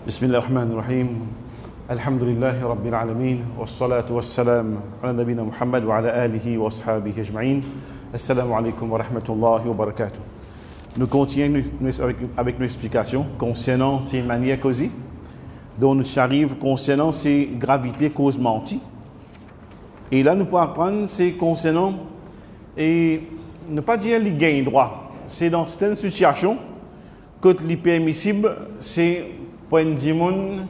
بسم الله الرحمن الرحيم الحمد لله رب العالمين والصلاة والسلام على نبينا محمد وعلى آله وأصحابه أجمعين السلام عليكم ورحمة الله وبركاته. Nous continuons avec nos explications concernant ces manières causées dont nous arrivons concernant ces gravités cause menti. Et là nous pouvons apprendre c'est concernant et ne pas dire les gains droit. C'est dans certaines situations que l'hypermissible c'est pour un démon,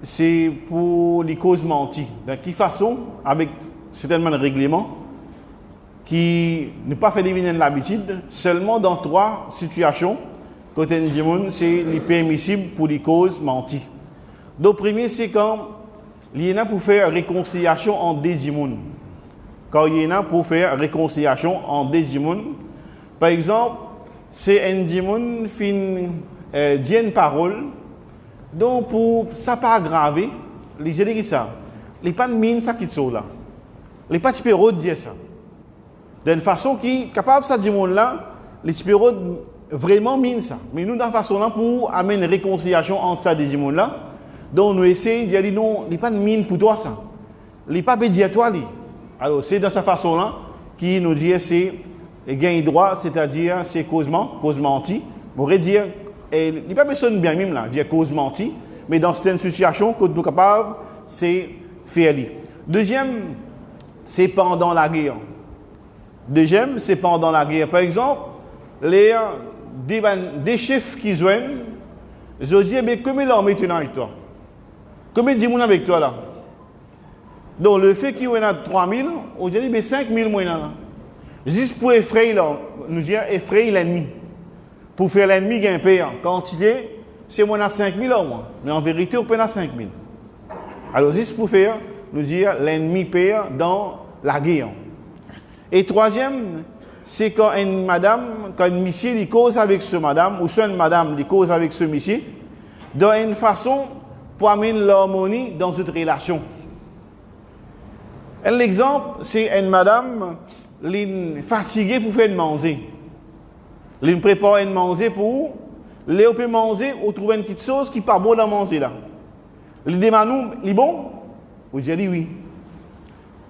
c'est pour les causes menties. De quelle façon, avec certainement un règlement qui ne pas fait deviner l'habitude, seulement dans 3 situations, côté un démon, c'est les permissibles pour les causes menties. Donc, premier, c'est quand il y en a pour faire réconciliation en deux démons. Quand il y en a pour faire réconciliation en deux démons, par exemple, c'est un démon qui dit une parole. Donc, pour ça pas aggraver, les gens disent ça. Les pas de mine, ça qui sont là. Les pas de spéro dire ça. D'une façon qui est capable ça dire là, les spéro vraiment mine ça. Mais nous, dans façon là, pour amener une réconciliation entre ça des gens là, donc nous essayons de dire non, les pas de mine pour toi ça. Les pas dire toi li. Alors, c'est dans cette façon là qui nous dit c'est gain droit, c'est-à-dire c'est cause menti. On pourrait dire et il n'y a pas besoin de bien même là, dire cause menti, mais dans certaines situations, que nous sommes capables, c'est faire. Deuxième, c'est pendant la guerre. Deuxième, c'est pendant la guerre. Par exemple, des chefs qui joignent, je dis, mais combien l'armée est avec toi? Combien de gens avec toi là? Donc, le fait qu'il y en a 3000, on dit, mais 5000 moins là. Juste pour effrayer, nous dire, effrayer l'ennemi. Pour faire l'ennemi gagner en quantité, c'est moins à 5000 au moins. Mais en vérité, on peut à 5000. Alors, juste pour faire, nous dire, l'ennemi perd dans la guerre. Et troisième, c'est quand une madame, quand un monsieur il cause avec ce madame, ou soit une madame il cause avec ce monsieur, dans une façon pour amener l'harmonie dans cette relation. L'exemple, c'est une madame fatiguée pour faire manger. Il prépare une manger pour Léo peut manger ou trouver une petite chose qui n'est pas bonne à manger là. Il demande nous, il est bon? Vous dites oui.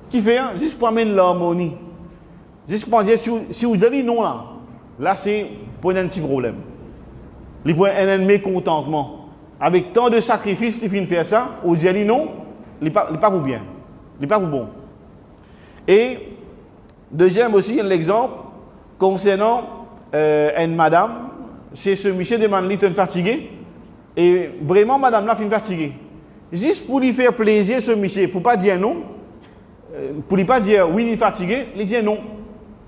Qui fait? Juste pour amener l'harmonie. Juste pour dire si vous dites non là c'est pour un petit problème. Il pour un mécontentement. Avec tant de sacrifices qui finissent faire ça, vous dites non, il n'est pas pour bien. Il n'est pas pour bon. Et deuxième aussi l'exemple concernant une madame, c'est ce monsieur demande lui fatigué et vraiment madame là fin fatiguée. Juste pour lui faire plaisir ce monsieur, pour pas dire non, pour lui pas dire oui il est fatigué, il dit non.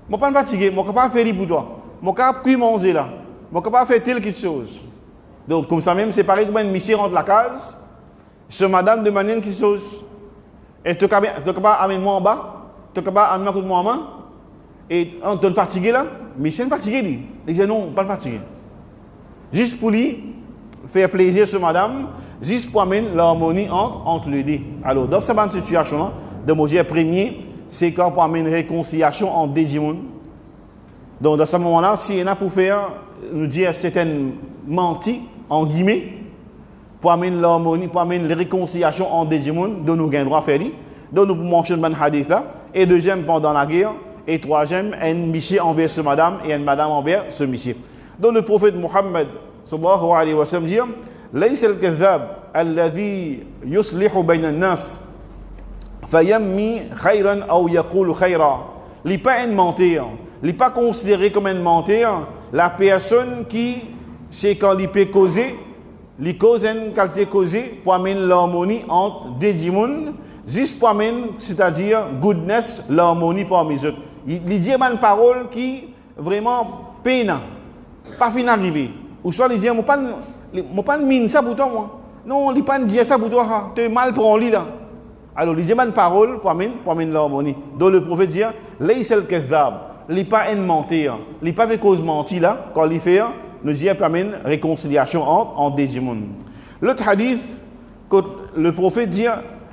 Moi pas fatigué, moi capable faire pour toi. Moi capable manger là. Moi capable faire telle quelque chose. Donc comme ça même c'est pareil comme un monsieur rentre la case, ce madame demande quelque chose. Et tu capable amener moi en bas, tu capable amener moi en main et on te fatigué là. Michel est fatigué, lui. Il dit non, pas fatigué. Juste pour lui faire plaisir sur madame, juste pour amener l'harmonie entre les deux. Alors, dans cette situation-là, de mon Dieu premier, c'est quand on amène une réconciliation entre deux démons. Donc, dans ce moment-là, s'il y en a pour faire, nous dire certaines menties, en guillemets, pour amener l'harmonie, pour amener la réconciliation entre deux démons, dont nous avons droit à faire. Donc, nous pouvons mentionner le hadith là. Et deuxième, pendant la guerre. Et troisième, un monsieur envers ce madame et une madame envers ce monsieur. Donc le prophète Muhammad sallallahu alayhi wa sallam dit ليس الكذاب الذي يصلح بين الناس فيمي خيرا أو يقول خيرا. Il n'est pas un menteur. Il n'est pas considéré comme un menteur. La personne qui, c'est quand il peut causer, il cause une qualité causée pour amener l'harmonie entre des démons, juste pour amener, c'est-à-dire goodness, l'harmonie parmi les autres. Il dit une parole qui vraiment peine, pas fin arriver. Ou soit il dit, moi pas mine ça pour toi moi. Non, il pas dire ça pour toi, tu es mal pour lui là. Alors il dit une parole pour amener l'harmonie. Donc le prophète dit, laysa al-kadhab, il n'est pas un menteur, il n'est pas de cause mentir là quand il fait. Nous disons permet réconciliation entre des démons. L'autre hadith, que le prophète dit,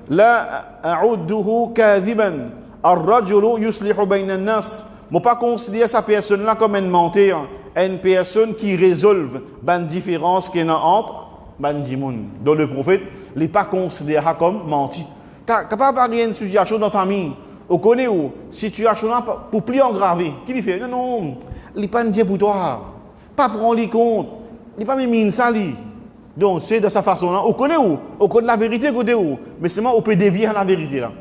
la a'udduhu kadhiban, ar-rajulu yuslihu bayna an-nas. Moi pas considérer sa personne là comme un menteur, une personne qui résolve une différence qu'il y a ban dimoun. Donc le prophète n'est pas considéré comme menti. Capable de une situation dans la famille, on connaît où situation là pour plus engraver. Qui lui fait non, il n'est pas un Dieu pour toi. Pas prendre les compte. Il n'est pas même ça lui. Donc c'est de sa façon là. On connaît où? On connaît la vérité côté où. Mais seulement on peut dévier à la vérité là.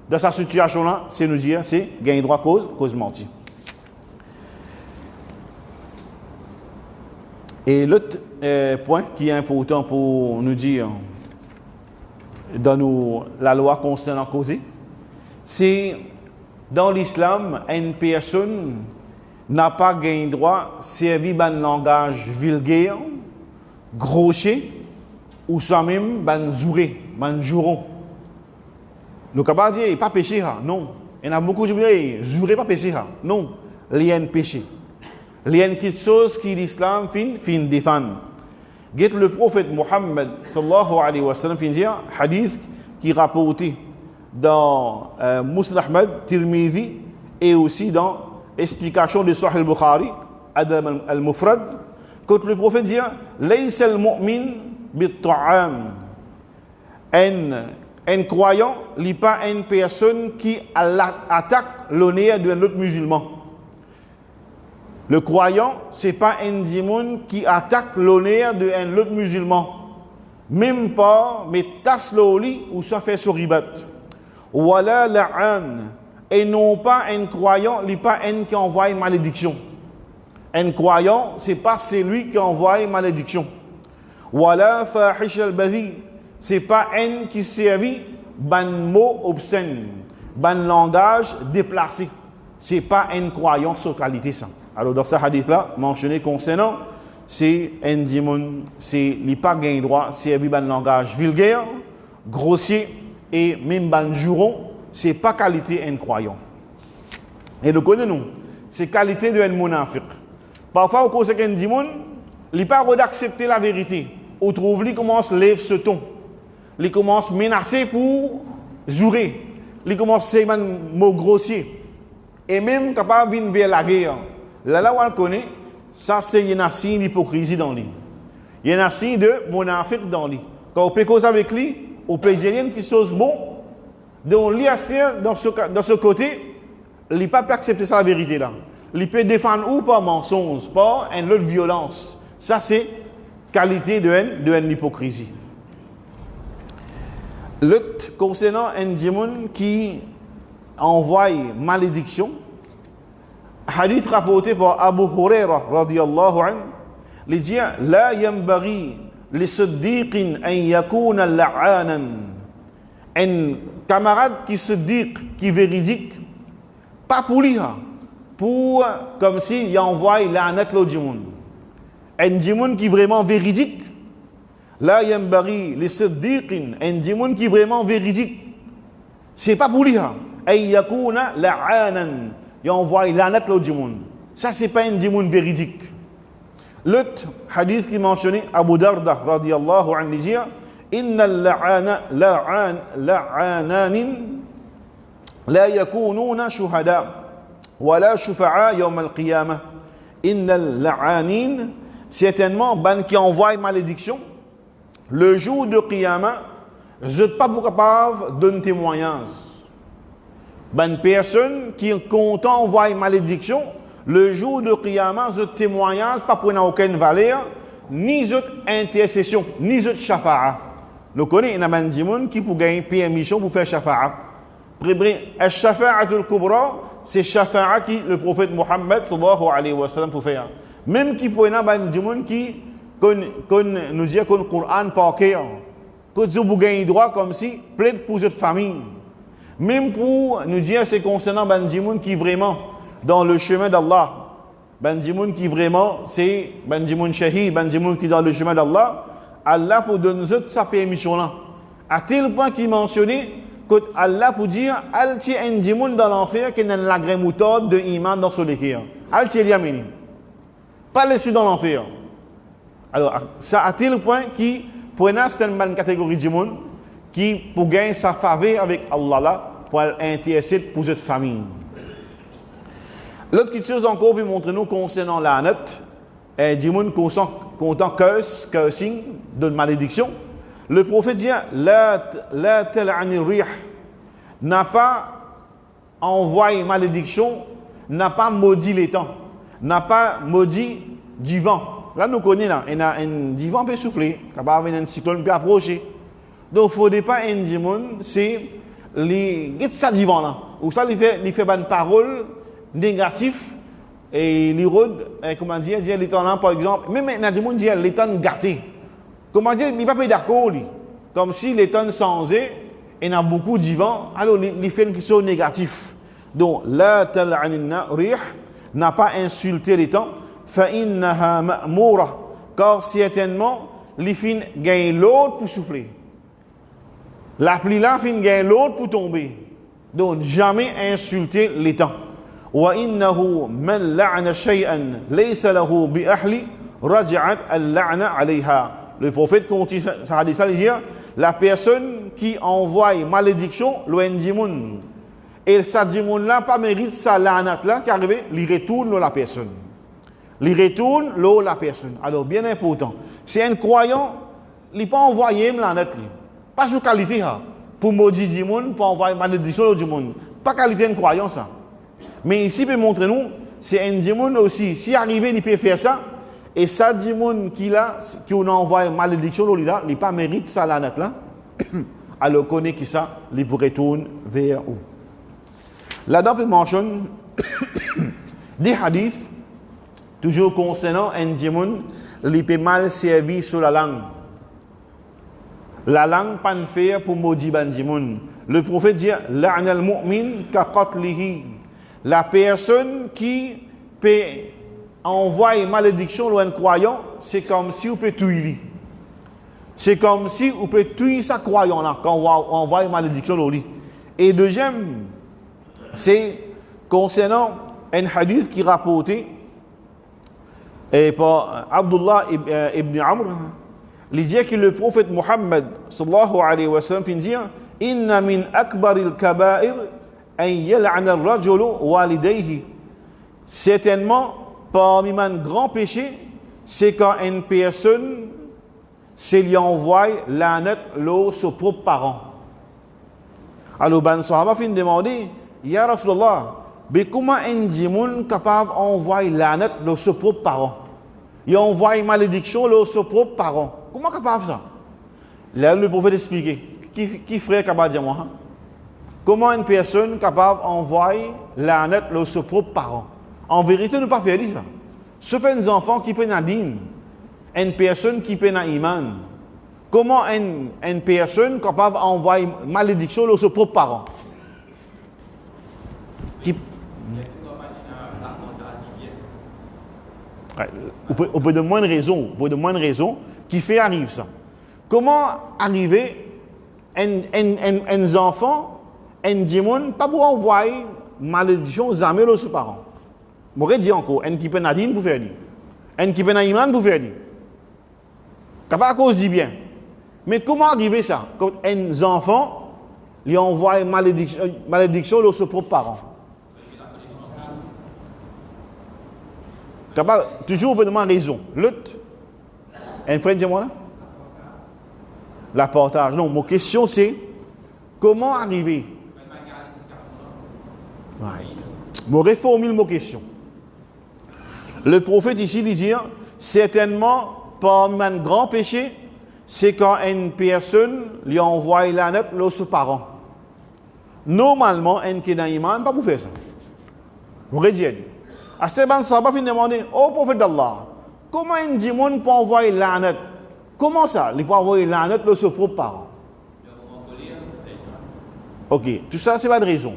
Dans sa situation là, c'est nous dire, c'est gagner droit cause menti. Et l'autre point qui est important pour nous dire dans la loi concernant causer, c'est dans l'islam, une personne n'a pas gagné droit de servir un langage vulgaire, grossier, ou soit même un zouré, un juron. Nous ne pouvons pas dire pas péché, non. Il y en a beaucoup qui disent zouré pas péché, non. Il y a un péché. Il y a quelque chose qui l'islam fin défend. Le prophète Mohammed sallallahu alayhi wa sallam fin dire hadith qui rapporté dans Musnad Ahmad, Tirmidhi et aussi dans explication de Sahih al-Bukhari, Adab al-Mufrad, quand le prophète dit laysa al-mu'min bit-ta'am. Un croyant n'est pas une personne qui attaque l'honneur d'un autre musulman. Le croyant, ce n'est pas un dimoun qui attaque l'honneur d'un autre musulman. Même pas, mais tasse l'oli ou ça fait soribat. Wala la'an. Et non pas un croyant, n'est pas un qui envoie une malédiction. Un croyant, ce n'est pas celui qui envoie une malédiction. Wala fahish al-badhi. Ce n'est pas un qui servit ban mot obscène, ban langage déplacé. Ce n'est pas un croyant sur qualité ça. Alors dans ce hadith-là, mentionné concernant, c'est un dimoun, c'est n'est pas gain droit, servir ban langage vulgaire, grossier et même ban juron, c'est pas qualité un croyant. Et nous connaissons, c'est qualité de un munafiq. Parfois, au conseil d'un dimoun, il n'est pas d'accepter la vérité. On trouve qu'il commence à lever ce ton. Il commence à menacer pour jurer. Il commence à faire un mot grossier. Et même capable de venir vers la guerre. Là où on le connaît, ça c'est une signe d'hypocrisie dans lui. Il y a un signe de munafiq dans lui. Quand on peut causer avec lui, on peut dire quelque chose bon. Donc lui, dans ce côté, il ne peut pas accepter ça la vérité là. Il peut défendre ou par mensonge, par une autre violence. Ça c'est qualité de l'hypocrisie. L'autre concernant un dimoun qui envoie malédiction, hadith rapporté par Abu Huraira radiyallahu anhu, il dit la yanbaghi li siddiqin an yakuna la'anan. Un camarade qui siddiq, qui véridique, pas pour lui, pour comme s'il envoie la'anat l'autre dimoun. Un dimoun qui vraiment véridique, la yanbaghi li siddiqin, un dimoun qui vraiment véridique, c'est pas pour lui, an yakuna la'anan. Il envoie l'anat l'autre dimoun. Ça, c'est pas un dimoun véridique. L'autre hadith qui mentionnait Abu Darda radiyallahu anhu dit inna la'ananin la yakununa shuhada wa la shufa'a yawm al-qiyamah. Inna la'anin, certainement, ban qui envoie malédiction, le jour de qiyamah, je ne suis pas capable de donner témoignage. Une personne qui est content envoie une malédiction, le jour de Qiyamah, ce témoignage pas pour aucune valeur, ni cette intercession, ni cette shafa'a. Nous connaissons un dimoun qui peut gagner permission pour faire shafa'a. Al-shafa'atul kubra, c'est shafa'a qui le prophète Mohammed sallallahu alayhi wa sallam peut faire. Même qui peut avoir un dimoun qui nous dit que le Coran par cœur, que vous gagnez droit comme si plaide pour cette famille. Même pour nous dire, c'est concernant Ben Dimoun qui vraiment dans le chemin d'Allah. Ben Dimoun qui vraiment, c'est Ben Dimoun Shahid, Ben Dimoun qui est dans le chemin d'Allah. Allah pour donner sa permission là. À tel point qu'il mentionnait que Allah pour dire, Al-Ti en Dimoun dans l'enfer qui n'a la graine moutarde de iman dans son équerre. Al-Ti Yamini. Pas laissé dans l'enfer. Alors, ça à tel point qu'il prenait certaines catégories de Dimoun qui pour gagner sa faveur avec Allah là, pour intéresser pour cette famille. L'autre petite chose encore pour montrer nous concernant la note, dimoun comptant curse, cursing, de malédiction, le prophète dit la tal'anir rih, n'a pas envoyé malédiction, n'a pas maudit les temps, n'a pas maudit du vent. Là, nous connaissons, il y a un divan peut souffler, capable un cyclone peut approcher. Donc, il ne faudrait pas un divan, c'est les ça divan là. Ou ça, il fait une parole négative et il rôde, comment dire, les temps là, par exemple, même un divan dit les temps gâtés. Comment dire, il n'est pas d'accord, comme si les temps changés, il y a beaucoup de divans, alors il fait une question négative. Donc, la tal'anina rih n'a pas insulté les temps. فَإِنَّهَا مَأْمُورَةٌ car certainement, les fins gagnent l'autre pour souffler. La pluie là, fin gagne l'autre pour tomber. Donc, jamais insulter les temps. وَإِنَّهُ مَنْ لَعْنَ شَيْئًا لَيْسَ لَهُ بِأَهْلِ رَجَعَتْ اللَّعْنَ عَلَيْهَا. Le prophète continue ça dit ça, il dit, la personne qui envoie malédiction, l'ONDimoun, et ça dit là, pas mérite ça l'anat là, qui arrive, il retourne la personne. Il retourne la personne. Alors, bien important. Si un croyant, il n'est pas envoyé l'anat, pas sous qualité, pour maudire du monde, pour envoyer malédiction du monde. Pas qualité de croyant, ça. Mais ici, il peut montrer nous, c'est un démon aussi. Si arrivé, il peut faire ça, et ça, démon qui a envoyé malédiction, il n'a pas mérite ça l'anat là. Alors, connaît qui ça, il retourne vers où? Là-dedans, il mentionne des hadiths, toujours concernant un démon, il peut mal servir sur la langue. La langue pas de faire pour maudire un démon. Le prophète dit la'na al-mu'min ka qatlihi. La personne qui peut envoyer malédiction à un croyant, c'est comme si on peut tuer lui. C'est comme si on peut tuer sa croyant là quand on envoie malédiction à lui. Et deuxième, c'est concernant un hadith qui rapporté par Abdullah ibn Amr, il dit que le prophète Muhammad sallallahu alayhi wa sallam fin dire inna min akbaril kaba'ir an yal'ana ar-rajulu walidayhi. Certainement parmi les grands péchés c'est quand une personne se lui envoie l'anat à ses propres parents. Alors ben sahaba fin demander ya Rasulullah, mais comment un djimoun capable d'envoyer l'anat à ses propres parents? Il envoie une malédiction à ses propres parents. Comment capable ça? Là, le prophète expliquait. Qui ferait capable de dire moi? Comment une personne capable d'envoyer l'anat à ses propres parents? En vérité, ne pas faire ça. Sauf un enfant qui peut n'a din, une personne qui peut n'a iman. Comment une personne capable d'envoyer malédiction à ses propres parents? Qui... On peut de moins de raisons qui fait arriver ça. Comment arriver un enfant, un démon, pas pour envoyer malédiction aux amis de ses parents? Je m'aurais dit encore, un qui peut nadine pour faire dire. Un qui peut naïman pour faire dire. Pas à cause du bien. Mais comment arriver ça? Quand un enfant lui envoie malédiction à ses propres parents. Toujours, on peut demander raison. L'autre, un frère, dis-moi là. La partage. Non, ma question c'est comment arriver. Right. Je reformule ma question. Le prophète ici il dit certainement, parmi un grand péché, c'est quand une personne lui envoie l'anat à ses parents. Normalement, un qui est dans l'iman, pas pour faire ça. Vous regardez. Esteban Sahaba fin demander au prophète d'Allah, comment un démon peut envoyer l'anat? Comment ça? Il peut envoyer l'anat de ses propres parents. Ok, tout ça, c'est pas de raison.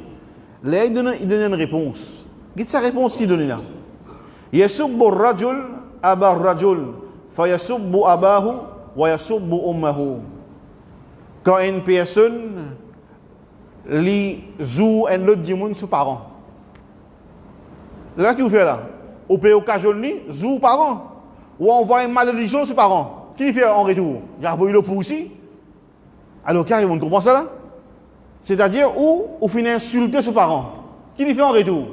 Là, il donne une réponse. Qu'est-ce que sa réponse qu'il donne là? Yasubbu ar-rajul aba ar-rajul, fa yasubbu abahu wa yasubbu ummahu. Quand une personne lui joue un autre démon sur parents. Là, qu'est-ce qu'il fait là? On peut occasionner, joue parents. Ou envoie une malédiction sur parents. Qui fait en retour? Il a envoyé le pour aussi. Alors, car ils vont comprendre ça là? C'est-à-dire, où on finit insulter ses parents. Qui fait en retour?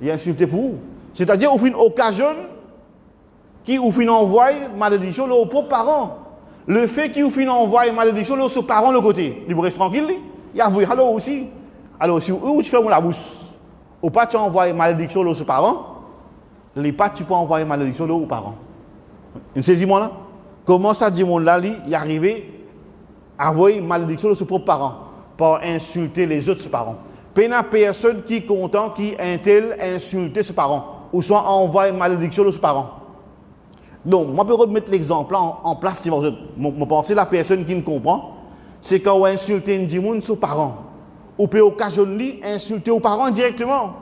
Il a insulté pour vous. C'est-à-dire, on finit occasion qui ou fin envoie malédiction aux propres parents. Le fait qu'il ou fin envoie malédiction aux ses parents le côté, il reste tranquille, il y a vu alors aussi. Alors si où tu fais la bouche, ou pas tu envoies malédiction aux ses parents, les pas tu peux envoyer malédiction aux parents. Vous saisissez-moi là? Comment ça dit mon là, il est arrivé à envoyer malédiction aux ses propres parents par insulter les autres parents. Pas personne qui est content qui insulter ses parents ou soit envoyer malédiction aux ses parents. Donc, moi, je peux remettre l'exemple en place. Je pense la personne qui me comprend, c'est quand on insulte un dimoun sur parents. On peut occasionner insulter aux parents directement.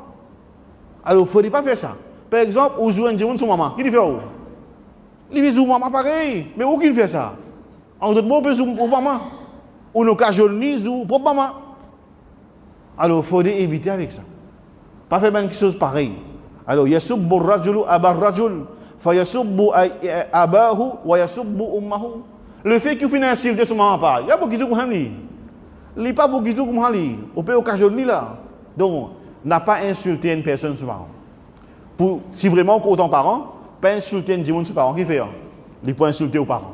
Alors, il ne faudrait pas faire ça. Par exemple, on joue un dimoun sur maman. Qui le fait où? Il joue maman pareil. Mais où qui fait ça? En d'autres mots, on peut jouer au maman. On occasionne sur propre maman. Alors, il faudrait éviter avec ça. Pas faire quelque chose pareil. Alors, yasubbu ar-rajulu aba ar-rajul. Le fait qu'il finit insulter son maman, il y a beaucoup de gens qui il n'y a pas beaucoup de gens qui on peut occasionner là. Donc, n'a pas insulté une personne sur parent. Si vraiment autant parent, pas insulter une gens sur parent qui fait. Il peut insulter aux parents.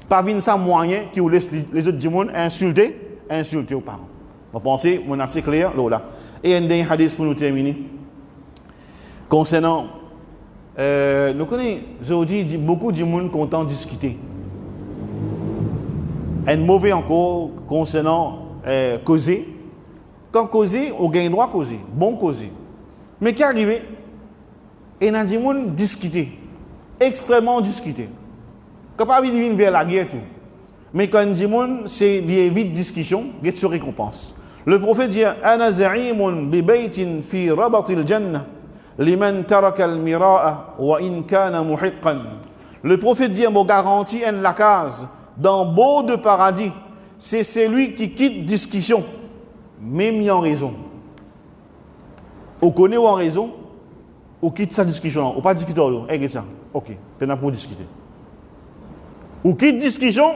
Pas venir ça moyen qui laisse les autres gens insulter aux parents. On pense, mon assez clair là. Et un dernier hadith pour nous terminer. Concernant nous connaissons aujourd'hui beaucoup de gens content de discuter. Un mauvais encore concernant causer. Quand causer, on gagne droit à causer. Bon causer. Mais qui arrive, il y a des gens discuter. Extrêmement discuter. Capable de venir vers la guerre tout. Mais quand des gens, c'est évite discussion, il y a une récompense. Le prophète dit Ana za'imun bi baytin fi rabatil jannah. Liman taraka al-mira'a wa in kana muhiqqan. Le prophète dit me garantit en la case dans beau de paradis, c'est celui qui quitte discussion même en raison. On connaît ou en raison, ou quitte sa discussion, ou pas discuter et ça. OK, peine pour discuter. Ou quitte discussion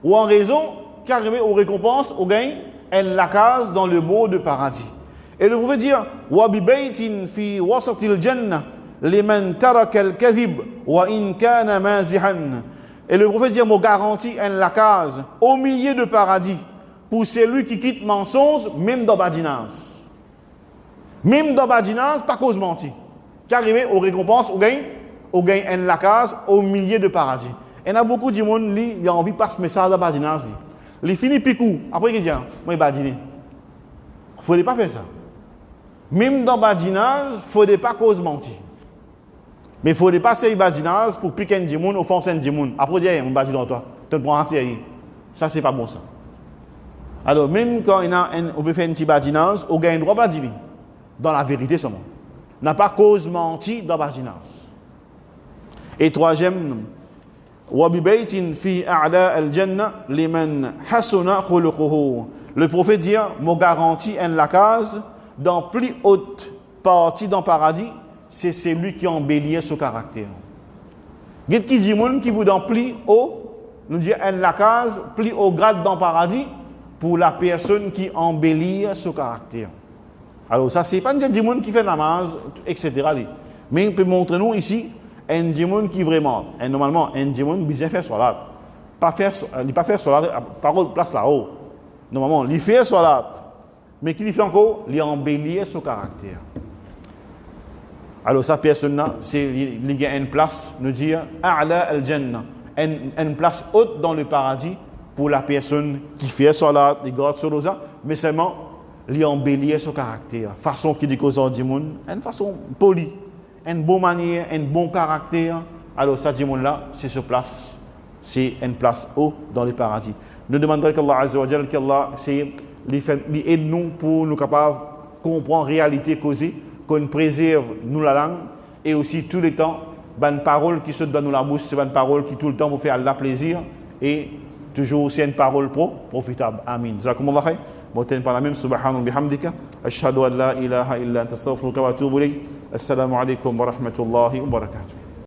ou en raison qui arrive aux récompenses, au gain en la case dans le beau de paradis. Et le prophète dit wa bi baytin fi wasatil jannah liman taraka al-kadhib wa in kana mazihan. Et le prophète dit me garantit en la case au milieu de paradis pour celui qui quitte mensonge même dans badinage. Même dans badinage pas cause menti. Qui arrive aux récompenses au gain en la case au milieu de paradis. Et il y a beaucoup de monde qui a envie de passer message dans badinage. Il finit picou après il dit moi badiner. Il ne faut pas faire ça. Même dans le badinage, il ne faut pas cause mentir. Mais il ne faut pas faire le badinage pour piquer un dimoun, offenser un dimoun. Après, dire, on badine dans toi. Tu te prends en sérieux. Ça, ce n'est pas bon ça. Alors, même quand on peut faire un petit badinage, on gagne le droit de badiner. Dans la vérité seulement. On n'a pas cause mentir dans le badinage. Et troisième, وَبِبَيْتٍ فِي أَعْلَى الْجَنَّةِ لِمَنْ حَسُنَ خُلُقُهُ. Le prophète dit, me garantit en la case dans la plus haute partie dans le paradis, c'est celui qui embellit son caractère. Il y a qui dit qui vous dans plus haut, nous dit en la case, plus haut grade dans le paradis pour la personne qui embellit son caractère. Alors ça, c'est pas un djimoun qui fait namaz, etc. Mais il peut montrer nous ici un djimoun qui vraiment, et normalement, un djimoun bien faire salat. Il pas faire salat, parole place là-haut. Normalement, il fait salat. Mais qu'il fait encore, il embellit son caractère. Alors, sa personne-là, c'est il y a une place, nous dire, A'la al-Jannah, une place haute dans le paradis pour la personne qui fait salat, qui garde sur ça, mais seulement, il embellit son caractère. Façon qu'il dit aux du monde, une façon polie, une bonne manière, un bon caractère. Alors, ça, du monde-là, c'est sur place. C'est une place haute dans le paradis. Nous demandons qu'Allah Azza wa Jalla, qu'Allah, c'est aide-nous pour nous capables de comprendre la réalité causée, qu'on préserve nous la langue et aussi tout le temps, une parole qui se donne dans la bouche, c'est une parole qui tout le temps vous fait Allah plaisir et toujours aussi une parole profitable. Amin. Jazakumullah khair. Moten par la même subhanahu bihamdika. Ashhadu an la ilaha illa anta astaghfiruka wa atubu ilayk. Assalamu alaikum wa rahmatullahi wa barakatuh.